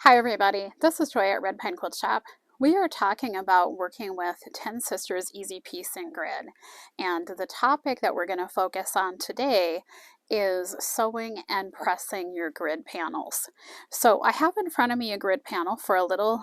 Hi everybody, this is Joy at Red Pine Quilt Shop. We are talking about working with Tensisters Easy Piecing Grid, and the topic that we're going to focus on today is sewing and pressing your grid panels. So I have in front of me a grid panel for a little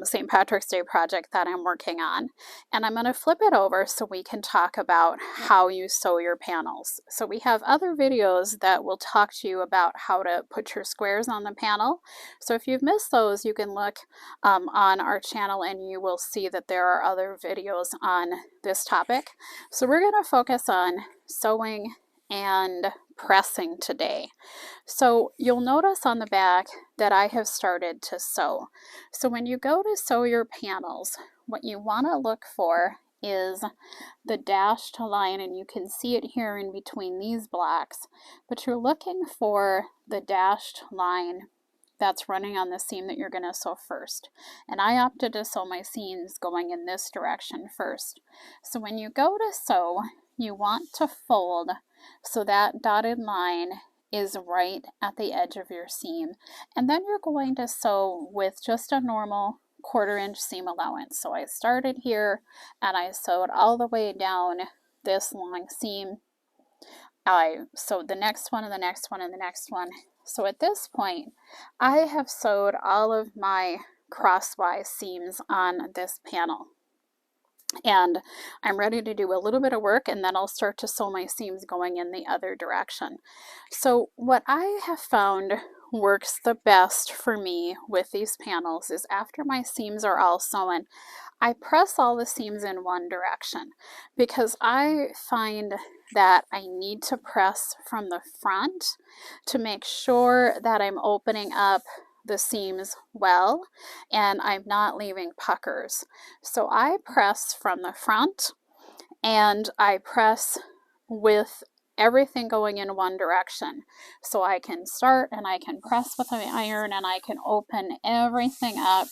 St. Patrick's Day project that I'm working on, and I'm going to flip it over so we can talk about how you sew your panels. So we have other videos that will talk to you about how to put your squares on the panel. So if you've missed those, you can look on our channel and you will see that there are other videos on this topic. So we're going to focus on sewing and pressing today. So you'll notice on the back that I have started to sew. So when you go to sew your panels, what you want to look for is the dashed line, and you can see it here in between these blocks, but you're looking for the dashed line that's running on the seam that you're going to sew first. And I opted to sew my seams going in this direction first. So when you go to sew, you want to fold so that dotted line is right at the edge of your seam. And then you're going to sew with just a normal 1/4 inch seam allowance. So I started here and I sewed all the way down this long seam. I sewed the next one and the next one and the next one. So at this point, I have sewed all of my crosswise seams on this panel. And I'm ready to do a little bit of work, and then I'll start to sew my seams going in the other direction. So what I have found works the best for me with these panels is after my seams are all sewn, I press all the seams in one direction, because I find that I need to press from the front to make sure that I'm opening up the seams well and I'm not leaving puckers. So I press from the front and I press with everything going in one direction. So I can start and I can press with my iron and I can open everything up.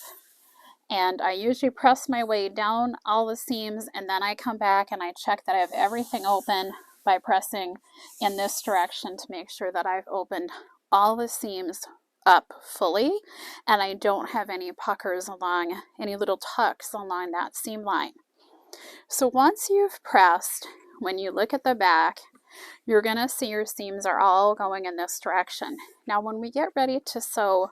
And I usually press my way down all the seams, and then I come back and I check that I have everything open by pressing in this direction to make sure that I've opened all the seams up fully and I don't have any puckers along, any little tucks along that seam line. So once you've pressed, when you look at the back, you're going to see your seams are all going in this direction. Now when we get ready to sew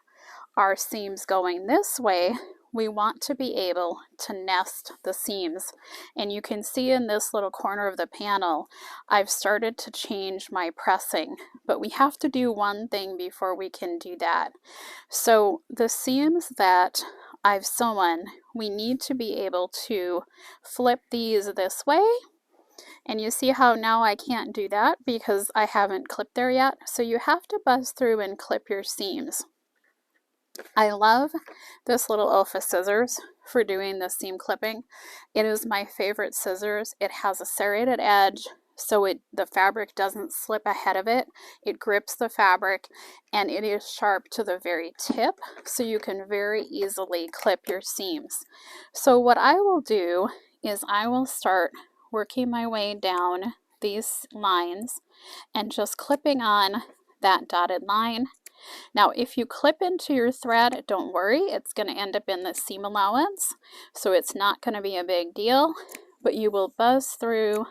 our seams going this way, we want to be able to nest the seams. And you can see in this little corner of the panel, I've started to change my pressing, but we have to do one thing before we can do that. So the seams that I've sewn, we need to be able to flip these this way. And you see how now I can't do that because I haven't clipped there yet. So you have to buzz through and clip your seams. I love this little Olfa scissors for doing the seam clipping. It is my favorite scissors. It has a serrated edge so the fabric doesn't slip ahead of it. It grips the fabric and it is sharp to the very tip so you can very easily clip your seams. So what I will do is I will start working my way down these lines and just clipping on that dotted line. Now if you clip into your thread, don't worry, it's going to end up in the seam allowance, so it's not going to be a big deal, but you will buzz through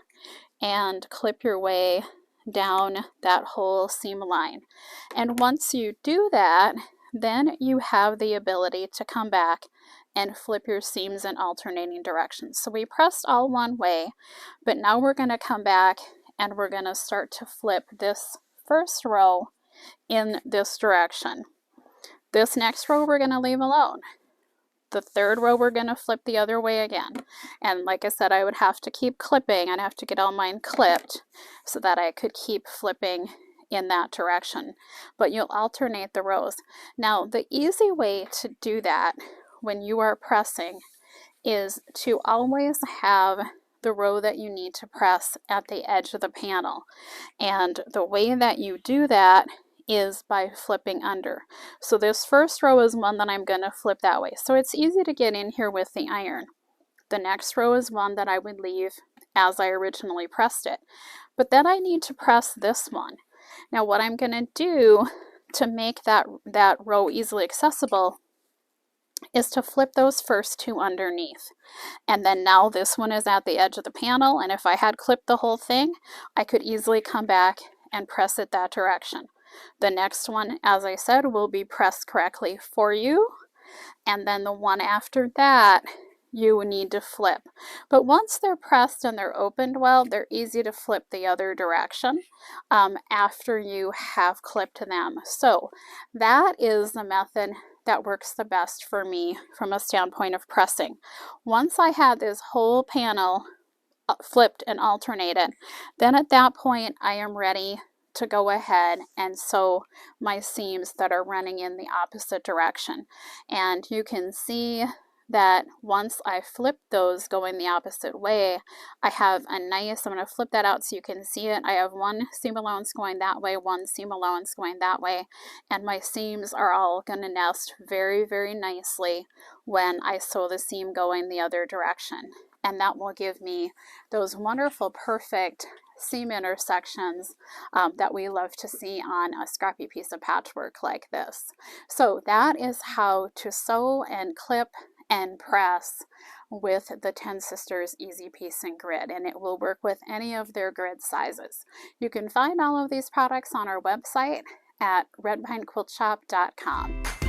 and clip your way down that whole seam line. And once you do that, then you have the ability to come back and flip your seams in alternating directions. So we pressed all one way, but now we're going to come back and we're going to start to flip this first row in this direction. This next row we're going to leave alone. The third row we're going to flip the other way again. And like I said, I would have to keep clipping. I'd have to get all mine clipped so that I could keep flipping in that direction. But you'll alternate the rows. Now the easy way to do that when you are pressing is to always have the row that you need to press at the edge of the panel. And the way that you do that is by flipping under. So this first row is one that I'm going to flip that way. So it's easy to get in here with the iron. The next row is one that I would leave as I originally pressed it. But then I need to press this one. Now what I'm going to do to make that row easily accessible is to flip those first two underneath. And then now this one is at the edge of the panel, and if I had clipped the whole thing, I could easily come back and press it that direction. The next one, as I said, will be pressed correctly for you, and then the one after that you need to flip. But once they're pressed and they're opened well, they're easy to flip the other direction after you have clipped them. So that is the method that works the best for me from a standpoint of pressing. Once I had this whole panel flipped and alternated, then at that point I am ready to go ahead and sew my seams that are running in the opposite direction. And you can see that once I flip those going the opposite way, I have a nice, I'm going to flip that out so you can see it. I have one seam allowance going that way, one seam allowance going that way, and my seams are all going to nest very, very nicely when I sew the seam going the other direction. And that will give me those wonderful, perfect seam intersections that we love to see on a scrappy piece of patchwork like this. So that is how to sew and clip and press with the Tensisters Easy Piecing Grid, and it will work with any of their grid sizes. You can find all of these products on our website at redpinequiltshop.com.